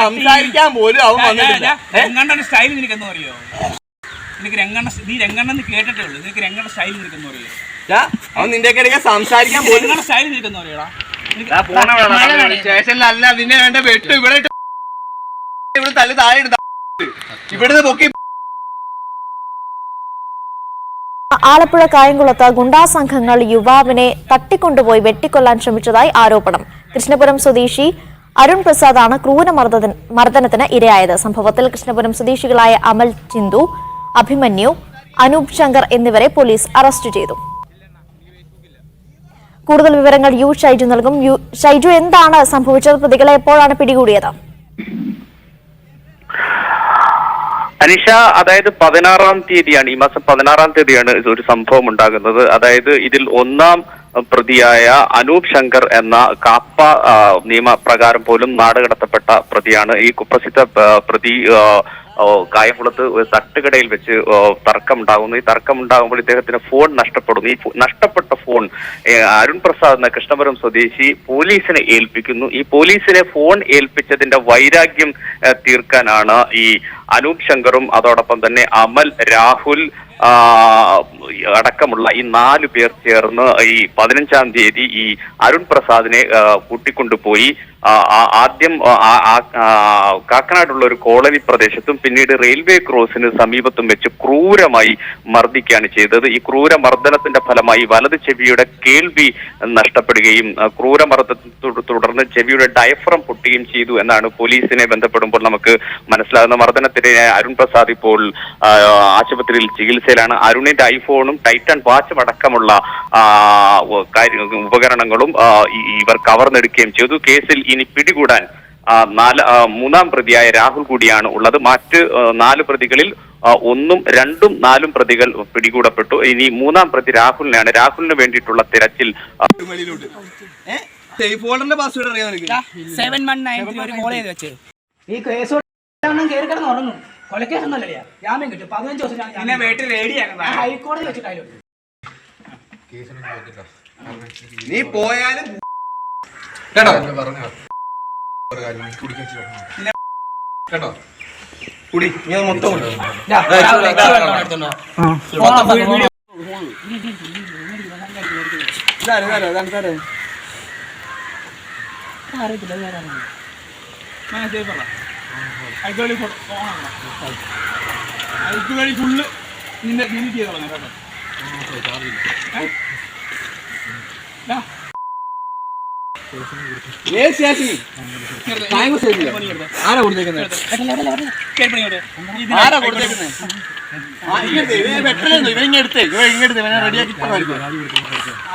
സംസാരിക്കാൻ പോലും അവൻ വന്നിട്ടില്ല. രംഗണ്ണന്റെ സ്റ്റൈൽ നിനക്കെന്ന് അറിയോ? നിനക്ക് നീ രംഗണ്ണെന്ന് കേട്ടിട്ടേ ഉള്ളൂ. നിനക്ക് രംഗണ്ണ സ്റ്റൈൽ നിനക്കെന്ന് അറിയോ? അവൻ നിന്റെ കിടക്കെ സംസാരിക്കാൻ പോലും രംഗണ്ണ സ്റ്റൈൽ നിനക്കെന്ന് അറിയോടാ? സ്റ്റേഷനിലല്ല നിന്നെ വേണ്ട വെട്ടു ഇവിടെ ഇവിടെ തള്ളി താഴെ ഇവിടുന്ന് പൊക്കി. ആലപ്പുഴ കായംകുളത്ത് ഗുണ്ടാ സംഘങ്ങൾ യുവാവിനെ തട്ടിക്കൊണ്ടുപോയി വെട്ടിക്കൊല്ലാൻ ശ്രമിച്ചതായി ആരോപണം. കൃഷ്ണപുരം സ്വദേശി അരുൺ പ്രസാദാണ് ക്രൂരമർദ്ദനത്തിന് ഇരയായത്. സംഭവത്തിൽ കൃഷ്ണപുരം സ്വദേശികളായ അമൽ ചിന്തു, അഭിമന്യു, അനൂപ് ശങ്കർ എന്നിവരെ പോലീസ് അറസ്റ്റ് ചെയ്തു. കൂടുതൽ വിവരങ്ങൾ ഷൈജു നൽകും. ഷൈജു, എന്താണ് സംഭവിച്ചത്? പ്രതികളെ എപ്പോഴാണ് പിടികൂടിയത്? അനിഷ, അതായത് 16-ാം തീയതിയാണ്, ഈ മാസം 16-ാം തീയതിയാണ് ഒരു സംഭവം ഉണ്ടാകുന്നത്. അതായത് ഇതിൽ ഒന്നാം പ്രതിയായ അനൂപ് ശങ്കർ എന്ന കാപ്പ നിയമപ്രകാരം പോലും നാടുകടത്തപ്പെട്ട പ്രതിയാണ്. ഈ കുപ്രസിദ്ധ പ്രതി കായംകുളത്ത് തട്ടുകടയിൽ വെച്ച് തർക്കമുണ്ടാകുന്നു. ഈ തർക്കമുണ്ടാകുമ്പോൾ ഇദ്ദേഹത്തിന് ഫോൺ നഷ്ടപ്പെടുന്നു. ഈ നഷ്ടപ്പെട്ട ഫോൺ അരുൺ പ്രസാദ് എന്ന കൃഷ്ണപുരം സ്വദേശി പോലീസിനെ ഏൽപ്പിക്കുന്നു. ഈ പോലീസിനെ ഫോൺ ഏൽപ്പിച്ചതിന്റെ വൈരാഗ്യം തീർക്കാനാണ് ഈ അനൂപ് ശങ്കറും അതോടൊപ്പം തന്നെ അമൽ, രാഹുൽ അടക്കമുള്ള ഈ 4 പേർ ചേർന്ന് ഈ 15-ാം തീയതി ഈ അരുൺ പ്രസാദിനെ കൂട്ടിക്കൊണ്ടുപോയി ആദ്യം കാക്കനാടുള്ള ഒരു കോളനി പ്രദേശത്തും പിന്നീട് റെയിൽവേ ക്രോസിന് സമീപത്തും വെച്ച് ക്രൂരമായി മർദ്ദിക്കുകയാണ് ചെയ്തത്. ഈ ക്രൂരമർദ്ദനത്തിന്റെ ഫലമായി വലത് ചെവിയുടെ കേൾവി നഷ്ടപ്പെടുകയും ക്രൂരമർദ്ദനത്തെ തുടർന്ന് ചെവിയുടെ ഡയഫ്രം പൊട്ടുകയും ചെയ്തു എന്നാണ് പോലീസിനെ ബന്ധപ്പെടുമ്പോൾ നമുക്ക് മനസ്സിലാകുന്ന. മർദ്ദനത്തിനിടെ അരുൺ പ്രസാദ് ഇപ്പോൾ ആശുപത്രിയിൽ ചികിത്സയിലാണ്. അരുണിന്റെ ഐഫോണും ടൈറ്റൻ വാച്ചും അടക്കമുള്ള ഉപകരണങ്ങളും ഇവർ കവർന്നെടുക്കുകയും ചെയ്തു. കേസിൽ ഇനി പിടികൂടാൻ 3-ാം പ്രതിയായ രാഹുൽ കൂടിയാണ് ഉള്ളത്. മറ്റ് 4 പ്രതികളിൽ 1ഉം 2ഉം 4ഉം പ്രതികൾ പിടികൂടപ്പെട്ടു. ഇനി 3-ാം പ്രതി രാഹുലിനാണ്. രാഹുലിന് വേണ്ടിയിട്ടുള്ള തിരച്ചിൽ. നീ പോയാലും കേട്ടോ കുടി മൊത്തം ഫുള്ള് നിന്റെ ആരാ കൊടുത്തേക്കുന്നത്? ഇവ ഇങ്ങെടുത്ത് റെഡിയാക്കി